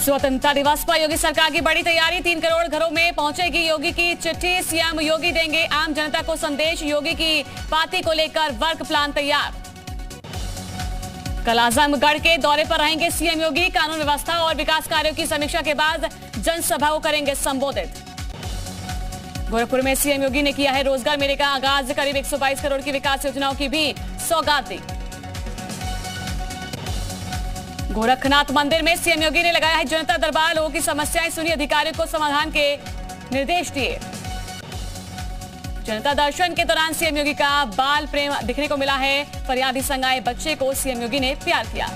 स्वतंत्रता दिवस पर योगी सरकार की बड़ी तैयारी। 3 करोड़ घरों में पहुंचेगी योगी की चिट्ठी। सीएम योगी देंगे आम जनता को संदेश। योगी की पार्टी को लेकर वर्क प्लान तैयार। कल आजमगढ़ के दौरे पर रहेंगे सीएम योगी। कानून व्यवस्था और विकास कार्यों की समीक्षा के बाद जनसभा को करेंगे संबोधित। गोरखपुर में सीएम योगी ने किया है रोजगार मेले का आगाज। करीब 122 करोड़ की विकास योजनाओं की भी सौगात दी। गोरखनाथ मंदिर में सीएम योगी ने लगाया है जनता दरबार। लोगों की समस्याएं सुनी, अधिकारियों को समाधान के निर्देश दिए। जनता दर्शन के दौरान सीएम योगी का बाल प्रेम दिखने को मिला है। फरियादी संग आए बच्चे को सीएम योगी ने प्यार किया।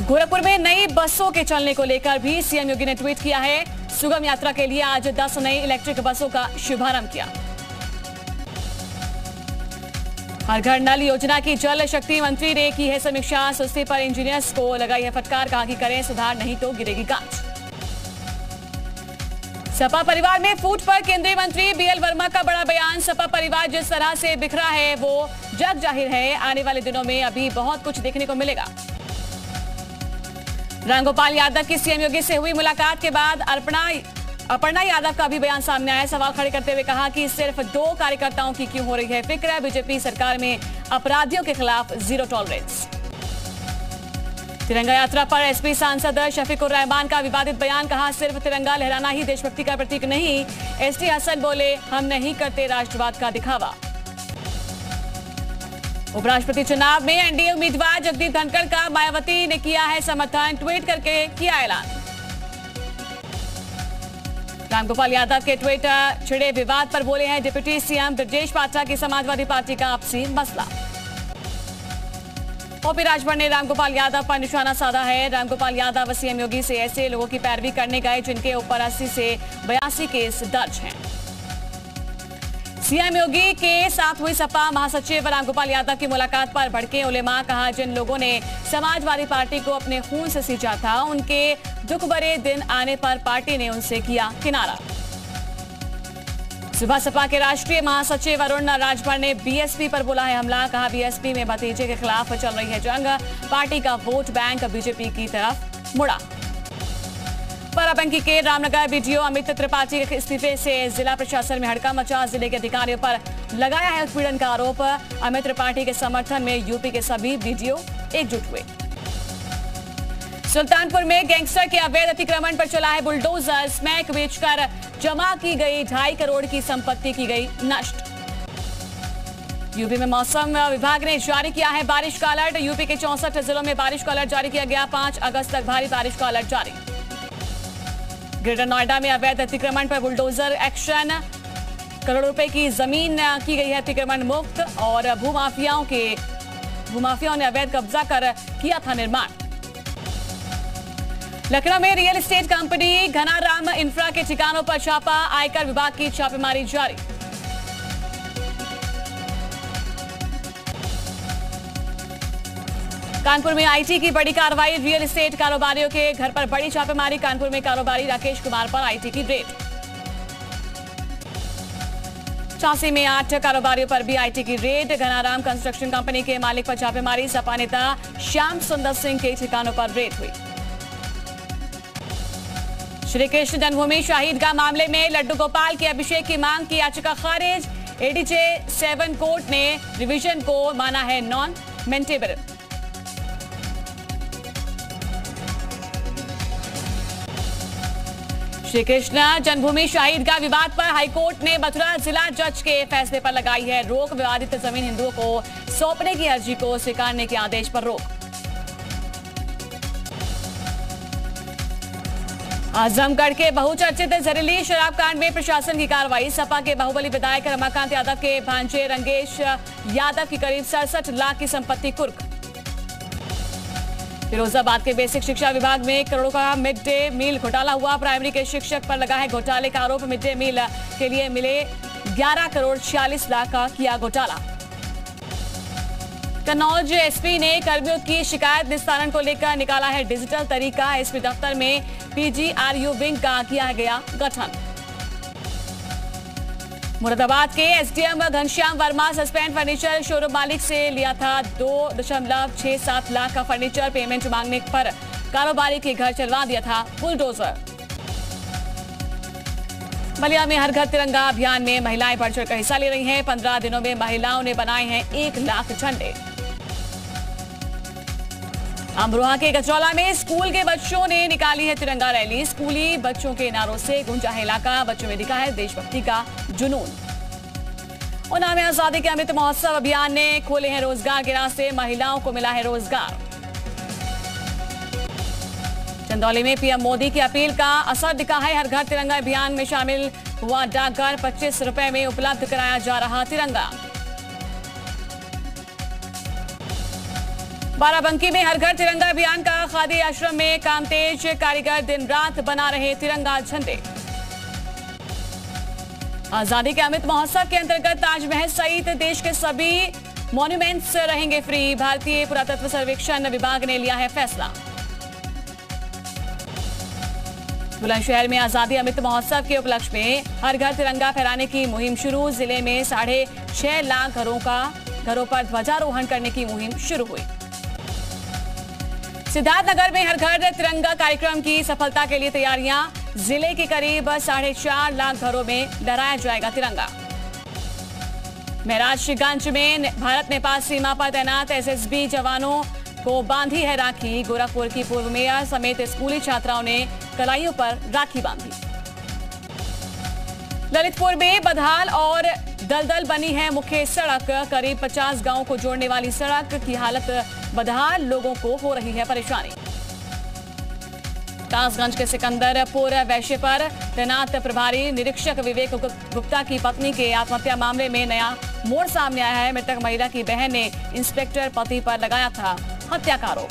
गोरखपुर में नई बसों के चलने को लेकर भी सीएम योगी ने ट्वीट किया है। सुगम यात्रा के लिए आज 10 नई इलेक्ट्रिक बसों का शुभारंभ किया। हर घर नल योजना की जल शक्ति मंत्री ने की है समीक्षा। सुस्ती पर इंजीनियर्स को लगाई है फटकार। कहा कि करें सुधार, नहीं तो गिरेगी गांठ। सपा परिवार में फूट पर केंद्रीय मंत्री बीएल वर्मा का बड़ा बयान। सपा परिवार जिस तरह से बिखरा है वो जग जाहिर है। आने वाले दिनों में अभी बहुत कुछ देखने को मिलेगा। रामगोपाल यादव की सीएम योगी से हुई मुलाकात के बाद अपर्णा यादव का भी बयान सामने आया। सवाल खड़े करते हुए कहा कि सिर्फ 2 कार्यकर्ताओं की क्यों हो रही है फिक्र। बीजेपी सरकार में अपराधियों के खिलाफ जीरो टॉलरेंस। तिरंगा यात्रा पर एसपी सांसद शफीकुर रहमान का विवादित बयान। कहा सिर्फ तिरंगा लहराना ही देशभक्ति का प्रतीक नहीं। एसटी हसन बोले हम नहीं करते राष्ट्रवाद का दिखावा। उपराष्ट्रपति चुनाव में एनडीए उम्मीदवार जगदीप धनखड़ का मायावती ने किया है समर्थन। ट्वीट करके किया ऐलान। रामगोपाल यादव के ट्वीट छिड़े विवाद पर बोले हैं डिप्टी सीएम ब्रजेश पाठक की समाजवादी पार्टी का आपसी मसला। ओपी राजभर ने रामगोपाल यादव पर निशाना साधा है। रामगोपाल यादव सीएम योगी से ऐसे लोगों की पैरवी करने गए जिनके ऊपर 80 से 82 केस दर्ज हैं। सीएम योगी के साथ हुई सपा महासचिव रामगोपाल यादव की मुलाकात पर भड़के उलेमा। कहा जिन लोगों ने समाजवादी पार्टी को अपने खून से सींचा था उनके दुख भरे दिन आने पर पार्टी ने उनसे किया किनारा। सुबह सपा के राष्ट्रीय महासचिव अरुण राजभर ने बीएसपी पर बोला है हमला। कहा बीएसपी में भतीजे के खिलाफ चल रही है जंग। पार्टी का वोट बैंक बीजेपी की तरफ मुड़ा। बाराबंकी के रामनगर बीडीओ अमित त्रिपाठी के इस्तीफे से जिला प्रशासन में हड़कंप मचा। जिले के अधिकारियों पर लगाया है उत्पीड़न का आरोप। अमित त्रिपाठी के समर्थन में यूपी के सभी बीडीओ एकजुट हुए। सुल्तानपुर में गैंगस्टर के अवैध अतिक्रमण पर चला है बुलडोजर। स्मैक बेचकर जमा की गई 2.5 करोड़ की संपत्ति की गई नष्ट। यूपी में मौसम विभाग ने जारी किया है बारिश का अलर्ट। यूपी के 64 जिलों में बारिश का अलर्ट जारी किया गया। 5 अगस्त तक भारी बारिश का अलर्ट जारी। ग्रेटर नोएडा में अवैध अतिक्रमण पर बुलडोजर एक्शन। करोड़ों रुपए की जमीन की गई है अतिक्रमण मुक्त और भूमाफियाओं ने अवैध कब्जा कर किया था निर्माण। लखनऊ में real estate company Ghanaram infra के ठिकानों पर छापा। आयकर विभाग की छापेमारी जारी। कानपुर में आईटी की बड़ी कार्रवाई। रियल एस्टेट कारोबारियों के घर पर बड़ी छापेमारी। कानपुर में कारोबारी राकेश कुमार पर आईटी की रेड। झांसी में 8 कारोबारियों पर भी आईटी की रेड। घनाराम कंस्ट्रक्शन कंपनी के मालिक पर छापेमारी। सपा नेता श्याम सुंदर सिंह के ठिकानों पर रेड हुई। श्री कृष्ण जन्मभूमि शहीदगाह मामले में लड्डू गोपाल की अभिषेक की मांग की याचिका खारिज। एडीजे 7 कोर्ट ने रिवीजन को माना है नॉन मेंटेबल। श्री कृष्ण जन्मभूमि शहीदगाह विवाद पर हाईकोर्ट ने मथुरा जिला जज के फैसले पर लगाई है रोक। विवादित जमीन हिंदुओं को सौंपने की अर्जी को स्वीकारने के आदेश पर रोक। आजमगढ़ के बहुचर्चित जहरीली शराब कांड में प्रशासन की कार्रवाई। सपा के बाहुबली विधायक रमाकांत यादव के भांजे रंगेश यादव की करीब 67 लाख की संपत्ति कुर्क। फिरोजाबाद के बेसिक शिक्षा विभाग में करोड़ों का मिड डे मील घोटाला हुआ। प्राइमरी के शिक्षक पर लगा है घोटाले का आरोप। मिड डे मील के लिए मिले 11 करोड़ 46 लाख का किया घोटाला। कन्नौज एसपी ने कर्मियों की शिकायत निस्तारण को लेकर निकाला है डिजिटल तरीका। एसपी दफ्तर में पीजीआरयू विंग का किया गया गठन। मुरादाबाद के SDM Ghanshyam Verma suspend furniture showroom मालिक से लिया था 2.67 लाख का फर्नीचर। पेमेंट मांगने पर कारोबारी के घर चलवा दिया था बुलडोजर। बलिया में हर घर तिरंगा अभियान में महिलाएं बढ़ चढ़कर हिस्सा ले रही हैं। 15 दिनों में महिलाओं ने बनाए हैं 1 लाख झंडे। अमरोहा के गजरौला में स्कूल के बच्चों ने निकाली है तिरंगा रैली। स्कूली बच्चों के नारों से गूंजा है इलाका। बच्चों में दिखा है देशभक्ति का जुनून। ऊना में आजादी के अमृत महोत्सव अभियान ने खोले हैं रोजगार के रास्ते। महिलाओं को मिला है रोजगार। चंदौली में पीएम मोदी की अपील का असर दिखा है। हर घर तिरंगा अभियान में शामिल हुआ डाकघर। 25 रुपए में उपलब्ध कराया जा रहा तिरंगा। बाराबंकी में हर घर तिरंगा अभियान का खादी आश्रम में काम तेज। कारीगर दिन रात बना रहे तिरंगा झंडे। आजादी के अमृत महोत्सव के अंतर्गत ताजमहल सहित देश के सभी मॉन्यूमेंट्स रहेंगे फ्री। भारतीय पुरातत्व सर्वेक्षण विभाग ने लिया है फैसला। बुलंदशहर में आजादी अमृत महोत्सव के उपलक्ष्य में हर घर तिरंगा फहराने की मुहिम शुरू। जिले में 6.5 लाख घरों पर ध्वजारोहण करने की मुहिम शुरू हुई। सिद्धार्थनगर में हर घर तिरंगा कार्यक्रम की सफलता के लिए तैयारियां। जिले के करीब 4.5 लाख घरों में लहराया जाएगा तिरंगा। महराजगंज में भारत नेपाल सीमा पर तैनात एसएसबी जवानों को बांधी है राखी। गोरखपुर की पूर्व मेयर समेत स्कूली छात्राओं ने कलाइयों पर राखी बांधी। ललितपुर में बदहाल और दलदल बनी है मुख्य सड़क। करीब 50 गांवों को जोड़ने वाली सड़क की हालत बदहाल। लोगों को हो रही है परेशानी। कासगंज के सिकंदरपुर वैश्य पर तैनात प्रभारी निरीक्षक विवेक गुप्ता की पत्नी के आत्महत्या मामले में नया मोड़ सामने आया है। मृतक महिला की बहन ने इंस्पेक्टर पति पर लगाया था हत्या का आरोप।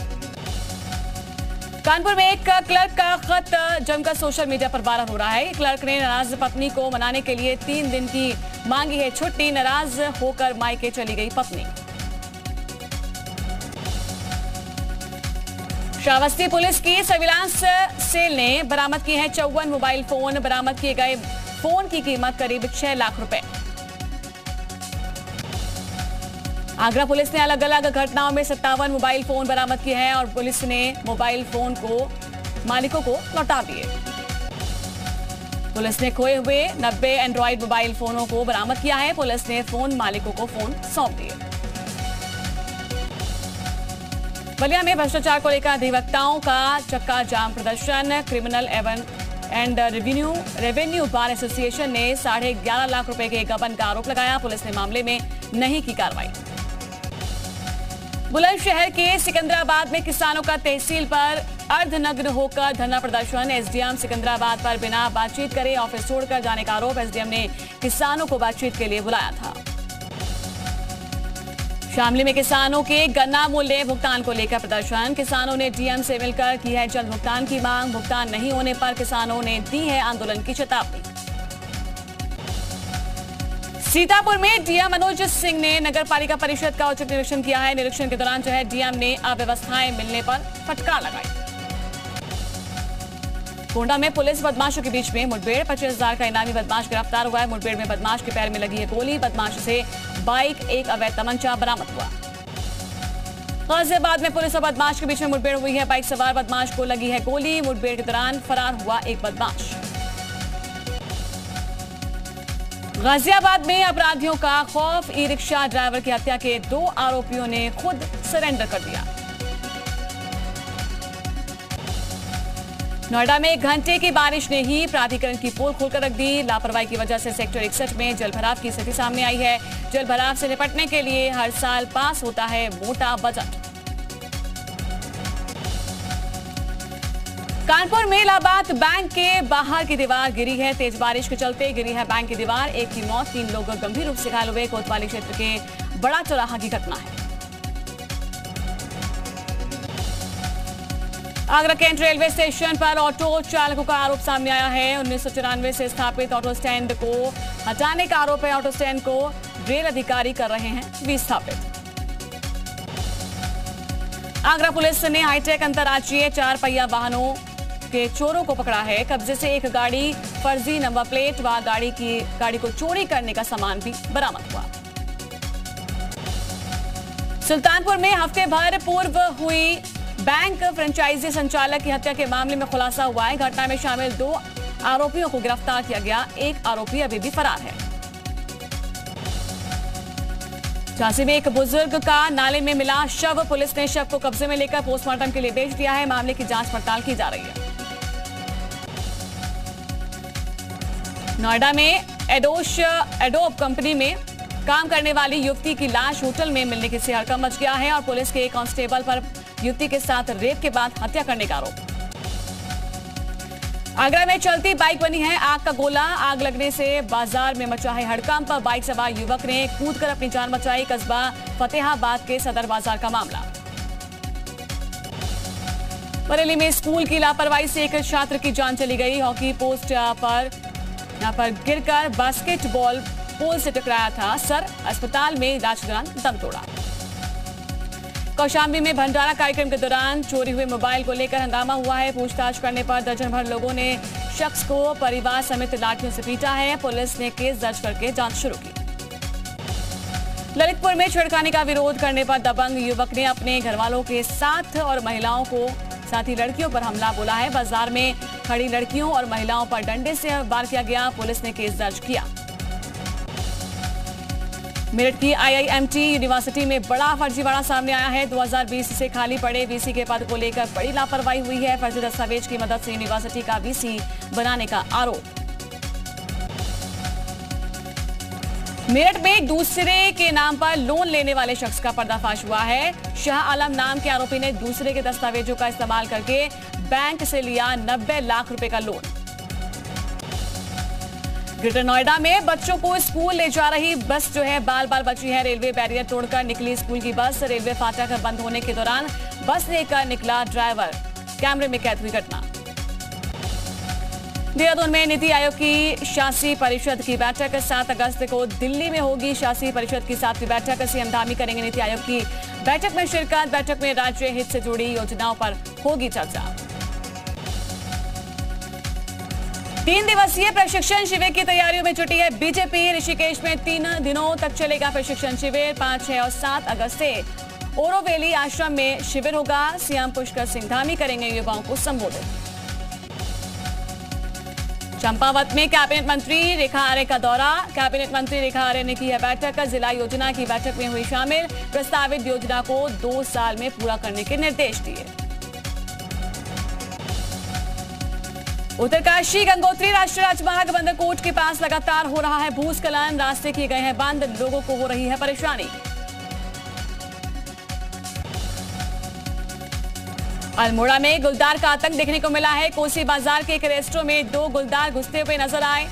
कानपुर में एक क्लर्क का खत जमकर सोशल मीडिया पर वायरल हो रहा है। क्लर्क ने नाराज पत्नी को मनाने के लिए 3 दिन की मांगी है छुट्टी। नाराज होकर मायके चली गई पत्नी। श्रावस्ती पुलिस की सर्विलांस सेल ने बरामद की है 54 मोबाइल फोन। बरामद किए गए फोन की कीमत करीब 6 लाख रुपए। आगरा पुलिस ने अलग अलग घटनाओं में 57 मोबाइल फोन बरामद किए हैं और पुलिस ने मोबाइल फोन को मालिकों को लौटा दिए। पुलिस ने खोए हुए 90 एंड्रॉइड मोबाइल फोनों को बरामद किया है। पुलिस ने फोन मालिकों को फोन सौंप दिए। बलिया में भ्रष्टाचार को लेकर अधिवक्ताओं का चक्का जाम प्रदर्शन। Criminal and revenue bar association ने 11.5 लाख रुपए के गबन का आरोप लगाया। पुलिस ने मामले में नहीं की कार्रवाई। बुलंदशहर के सिकंदराबाद में किसानों का तहसील पर अर्धनग्न होकर धरना प्रदर्शन। एसडीएम सिकंदराबाद पर बिना बातचीत करे ऑफिस छोड़कर जाने का आरोप। एसडीएम ने किसानों को बातचीत के लिए बुलाया था। शामली में किसानों के गन्ना मूल्य भुगतान को लेकर प्रदर्शन। किसानों ने डीएम से मिलकर की है जल्द भुगतान की मांग। भुगतान नहीं होने पर किसानों ने दी है आंदोलन की चेतावनी। सीतापुर में डीएम मनोज सिंह ने नगर पालिका परिषद का औचक निरीक्षण किया है। निरीक्षण के दौरान डीएम ने अव्यवस्थाएं मिलने पर फटकार लगाई। गोंडा में पुलिस बदमाशों के बीच में मुठभेड़। 25,000 का इनामी बदमाश गिरफ्तार हुआ है। मुठभेड़ में बदमाश के पैर में लगी है गोली। बदमाश से बाइक, एक अवैध तमंचा बरामद हुआ। गाजियाबाद में पुलिस और बदमाश के बीच में मुठभेड़ हुई है। बाइक सवार बदमाश को लगी है गोली। मुठभेड़ के दौरान फरार हुआ एक बदमाश। गाजियाबाद में अपराधियों का खौफ। ई रिक्शा ड्राइवर की हत्या के 2 आरोपियों ने खुद सरेंडर कर दिया। नोएडा में 1 घंटे की बारिश ने ही प्राधिकरण की पोल खोलकर रख दी। लापरवाही की वजह से सेक्टर 61 में जलभराव की स्थिति सामने आई है। जलभराव से निपटने के लिए हर साल पास होता है मोटा बजट। कानपुर में इलाहाबाद बैंक के बाहर की दीवार गिरी है। तेज बारिश के चलते गिरी है बैंक की दीवार। एक की मौत, 3 लोग गंभीर रूप से घायल हुए। कोतवाली क्षेत्र के बड़ा चौराहा की घटना है। आगरा कैंट रेलवे स्टेशन पर ऑटो चालकों का आरोप सामने आया है। 1994 से स्थापित ऑटो स्टैंड को हटाने का आरोप है। ऑटो स्टैंड को रेल अधिकारी कर रहे हैं विस्थापित। आगरा पुलिस ने हाईटेक अंतर्राज्यीय 4 पहिया वाहनों के चोरों को पकड़ा है। कब्जे से एक गाड़ी, फर्जी नंबर प्लेट व गाड़ी को चोरी करने का सामान भी बरामद हुआ। सुल्तानपुर में हफ्ते भर पूर्व हुई बैंक फ्रेंचाइजी संचालक की हत्या के मामले में खुलासा हुआ है। घटना में शामिल 2 आरोपियों को गिरफ्तार किया गया। एक आरोपी अभी भी फरार है। झांसी में एक बुजुर्ग का नाले में मिला शव। पुलिस ने शव को कब्जे में लेकर पोस्टमार्टम के लिए भेज दिया है। मामले की जांच पड़ताल की जा रही है। नोएडा में एडोब कंपनी में काम करने वाली युवती की लाश होटल में मिलने से हड़कंप मच गया है और पुलिस के एक कांस्टेबल पर युवती के साथ रेप के बाद हत्या करने का आरोप। आगरा में चलती बाइक बनी है आग का गोला। आग लगने से बाजार में मचा है हड़कंप। बाइक सवार युवक ने कूदकर अपनी जान बचाई। कस्बा फतेहाबाद के सदर बाजार का मामला। बरेली में स्कूल की लापरवाही से एक छात्र की जान चली गई। हॉकी पोस्ट पर गिरकर बास्केटबॉल पोल से टकराया था। सर अस्पताल में इलाज के दौरान दम तोड़ा। कौशाम्बी में भंडारा कार्यक्रम के दौरान चोरी हुए मोबाइल को लेकर हंगामा हुआ है। पूछताछ करने पर दर्जन भर लोगों ने शख्स को परिवार समेत लाठियों से पीटा है। पुलिस ने केस दर्ज करके जांच शुरू की। ललितपुर में छेड़खानी का विरोध करने पर दबंग युवक ने अपने घरवालों के साथ और महिलाओं को साथ ही लड़कियों पर हमला बोला है। बाजार में खड़ी लड़कियों और महिलाओं पर डंडे से वार किया गया। पुलिस ने केस दर्ज किया। मेरठ की IIMT यूनिवर्सिटी में बड़ा फर्जीवाड़ा सामने आया है। 2020 से खाली पड़े वीसी के पद को लेकर बड़ी लापरवाही हुई है। फर्जी दस्तावेज की मदद से यूनिवर्सिटी का वीसी बनाने का आरोप। मेरठ में दूसरे के नाम पर लोन लेने वाले शख्स का पर्दाफाश हुआ है। शाह आलम नाम के आरोपी ने दूसरे के दस्तावेजों का इस्तेमाल करके बैंक से लिया 90 लाख रुपए का लोन। ग्रेटर नोएडा में बच्चों को स्कूल ले जा रही बस बाल बची है। रेलवे बैरियर तोड़कर निकली स्कूल की बस। रेलवे फाटक बंद होने के दौरान बस लेकर निकला ड्राइवर। कैमरे में कैद हुई घटना। देहरादून में नीति आयोग की शासी परिषद की बैठक 7 अगस्त को दिल्ली में होगी। शासी परिषद की 7वीं बैठक। सीएम धामी करेंगे नीति आयोग की बैठक में शिरकत। बैठक में राज्य हित से जुड़ी योजनाओं पर होगी चर्चा। 3 दिवसीय प्रशिक्षण शिविर की तैयारियों में जुटी है बीजेपी। ऋषिकेश में 3 दिनों तक चलेगा प्रशिक्षण शिविर। 5, 6 और 7 अगस्त से ओरोवेली आश्रम में शिविर होगा। सीएम पुष्कर सिंह धामी करेंगे युवाओं को संबोधित। चंपावत में कैबिनेट मंत्री रेखा आर्य का दौरा। कैबिनेट मंत्री रेखा आर्य ने की है बैठक। जिला योजना की बैठक में हुई शामिल। प्रस्तावित योजना को 2 साल में पूरा करने के निर्देश दिए। उत्तरकाशी गंगोत्री राष्ट्रीय राजमार्ग बंदरकोट के पास लगातार हो रहा है भूस्खलन। रास्ते किए गए हैं बंद। लोगों को हो रही है परेशानी। अल्मोड़ा में गुलदार का आतंक देखने को मिला है। कोसी बाजार के एक रेस्टोरेंट में 2 गुलदार घुसते हुए नजर आए।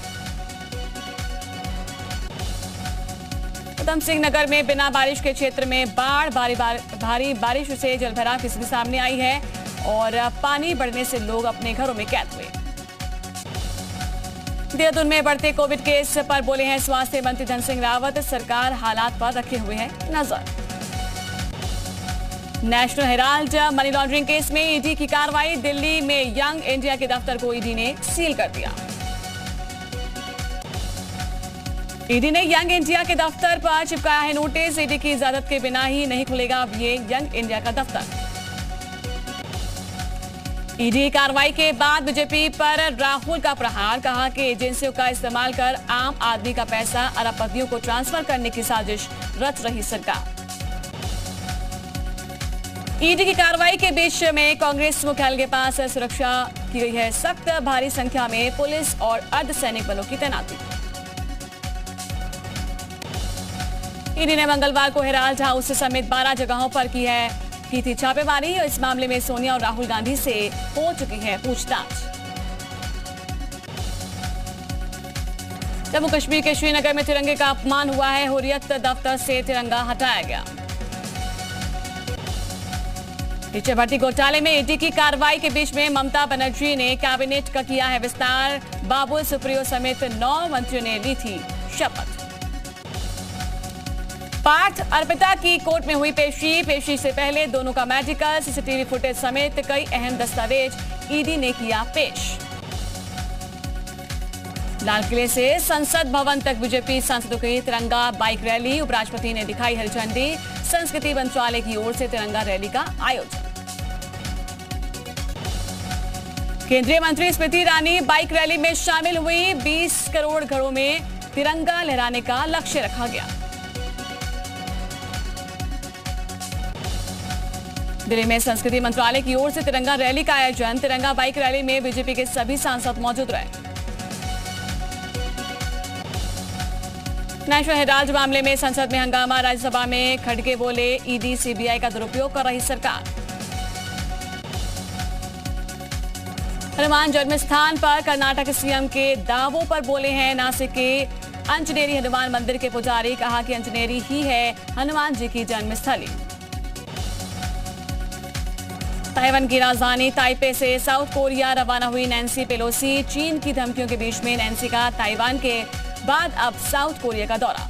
उधम सिंह नगर में बिना बारिश के क्षेत्र में बाढ़। भारी बारिश से जलभराव की स्थिति सामने आई है और पानी बढ़ने से लोग अपने घरों में कैद हुए। देहरादून में बढ़ते कोविड केस पर बोले हैं स्वास्थ्य मंत्री धन सिंह रावत। सरकार हालात पर रखे हुए है नजर। National Herald money laundering case में ईडी की कार्रवाई। दिल्ली में यंग इंडिया के दफ्तर को ईडी ने सील कर दिया। ईडी ने यंग इंडिया के दफ्तर पर चिपकाया है नोटिस। ईडी की इजाजत के बिना ही नहीं खुलेगा ये यंग इंडिया का दफ्तर। ईडी कार्रवाई के बाद बीजेपी पर राहुल का प्रहार। कहा कि एजेंसियों का इस्तेमाल कर आम आदमी का पैसा अरबपतियों को ट्रांसफर करने की साजिश रच रही सरकार। ईडी की कार्रवाई के बीच में कांग्रेस मुख्यालय के पास सुरक्षा की गई है सख्त। भारी संख्या में पुलिस और अर्धसैनिक बलों की तैनाती। ईडी ने मंगलवार को हेराल्ड हाउस समेत 12 जगहों पर की थी छापेमारी। इस मामले में सोनिया और राहुल गांधी से हो चुकी है पूछताछ। जम्मू कश्मीर के श्रीनगर में तिरंगे का अपमान हुआ है। हुर्रियत दफ्तर से तिरंगा हटाया गया। टीचर भर्ती घोटाले में ईडी की कार्रवाई के बीच में ममता बनर्जी ने कैबिनेट का किया है विस्तार। बाबुल सुप्रियो समेत 9 मंत्रियों ने ली थी शपथ। पार्थ अर्पिता की कोर्ट में हुई पेशी से पहले दोनों का मेडिकल, सीसीटीवी फुटेज समेत कई अहम दस्तावेज ईडी ने किया पेश। लाल किले से संसद भवन तक बीजेपी सांसदों की तिरंगा बाइक रैली, उपराष्ट्रपति ने दिखाई हरी झंडी, संस्कृति मंत्रालय की ओर से तिरंगा रैली का आयोजन। केंद्रीय मंत्री स्मृति ईरानी बाइक रैली में शामिल हुई, 20 करोड़ घरों में तिरंगा लहराने का लक्ष्य रखा गया। दिल्ली में संस्कृति मंत्रालय की ओर से तिरंगा रैली का आयोजन, तिरंगा बाइक रैली में बीजेपी के सभी सांसद मौजूद रहे। नेशनल हेराल्ड मामले में संसद में हंगामा, राज्यसभा में खड़गे बोले ईडी सीबीआई का दुरुपयोग कर रही सरकार। हनुमान जन्मस्थान पर कर्नाटक सीएम के दावों पर बोले हैं नासिक के अंजनेरी हनुमान मंदिर के पुजारी, कहा कि अंजनेरी ही है हनुमान जी की जन्मस्थली। ताइवान की राजधानी ताइपे से साउथ कोरिया रवाना हुई नैन्सी पेलोसी, चीन की धमकियों के बीच में नैन्सी का ताइवान के बाद अब साउथ कोरिया का दौरा।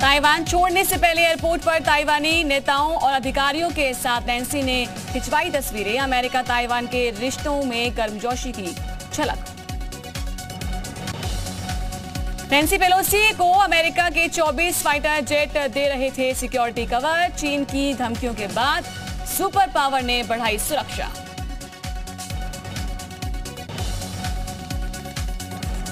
ताइवान छोड़ने से पहले एयरपोर्ट पर ताइवानी नेताओं और अधिकारियों के साथ नैन्सी ने खिंचवाई तस्वीरें, अमेरिका ताइवान के रिश्तों में गर्मजोशी की झलक। नैन्सी पेलोसी को अमेरिका के 24 फाइटर जेट दे रहे थे सिक्योरिटी कवर, चीन की धमकियों के बाद सुपर पावर ने बढ़ाई सुरक्षा।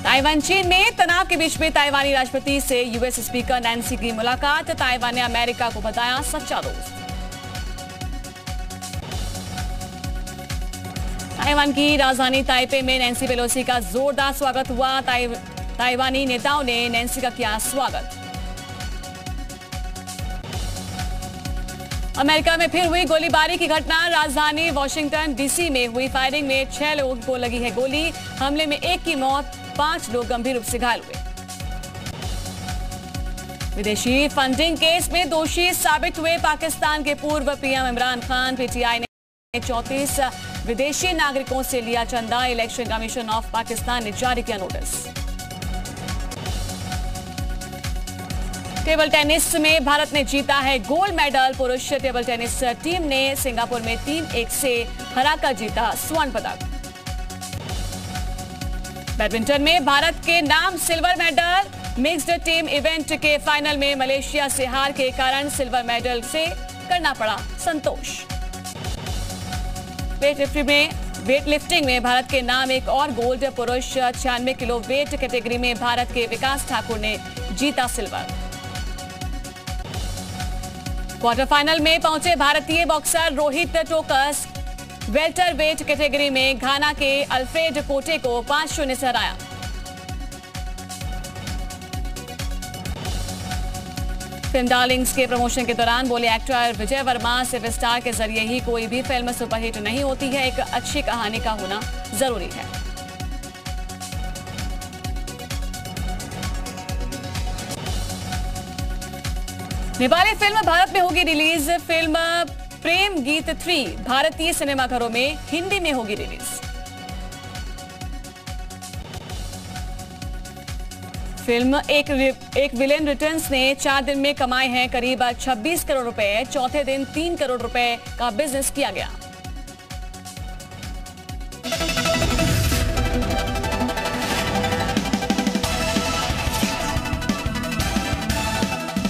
ताइवान चीन में तनाव के बीच में ताइवानी राष्ट्रपति से यूएस स्पीकर नैन्सी की मुलाकात, ताइवान ने अमेरिका को बताया सच्चा दोस्त। ताइवान की राजधानी ताइपे में नैन्सी पेलोसी का जोरदार स्वागत हुआ, ताइवानी नेताओं ने नैन्सी का किया स्वागत। अमेरिका में फिर हुई गोलीबारी की घटना, राजधानी वॉशिंगटन डीसी में हुई फायरिंग में 6 लोगों को लगी है गोली, हमले में 1 की मौत, 5 लोग गंभीर रूप से घायल हुए। विदेशी फंडिंग केस में दोषी साबित हुए पाकिस्तान के पूर्व पीएम इमरान खान, पीटीआई ने 34 विदेशी नागरिकों से लिया चंदा, इलेक्शन कमीशन ऑफ पाकिस्तान ने जारी किया नोटिस। टेबल टेनिस में भारत ने जीता है गोल्ड मेडल, पुरुष टेबल टेनिस टीम ने सिंगापुर में 3-1 से हराकर जीता स्वर्ण पदक। बैडमिंटन में भारत के नाम silver medal, mixed team event के फाइनल में मलेशिया से हार के कारण सिल्वर मेडल से करना पड़ा संतोष। वेटलिफ्टिंग में भारत के नाम एक और गोल्ड, पुरुष 96 किलो वेट कैटेगरी में भारत के विकास ठाकुर ने जीता सिल्वर। क्वार्टर फाइनल में पहुंचे भारतीय boxer Rohit Tokas, welter weight category में घाना के अल्फ्रेड कोटे को 5-0 से हराया। फिल्म डार्लिंग्स के प्रमोशन के दौरान बोले एक्टर विजय वर्मा, सिर्फ स्टार के जरिए ही कोई भी फिल्म सुपरहिट नहीं होती है, एक अच्छी कहानी का होना जरूरी है। नेपाली फिल्म भारत में होगी रिलीज, फिल्म प्रेम गीत 3 भारतीय सिनेमाघरों में हिंदी में होगी रिलीज। फिल्म एक विलेन रिटर्न्स ने 4 दिन में कमाए हैं करीब 26 करोड़ रुपए, चौथे दिन 3 करोड़ रुपए का बिजनेस किया गया।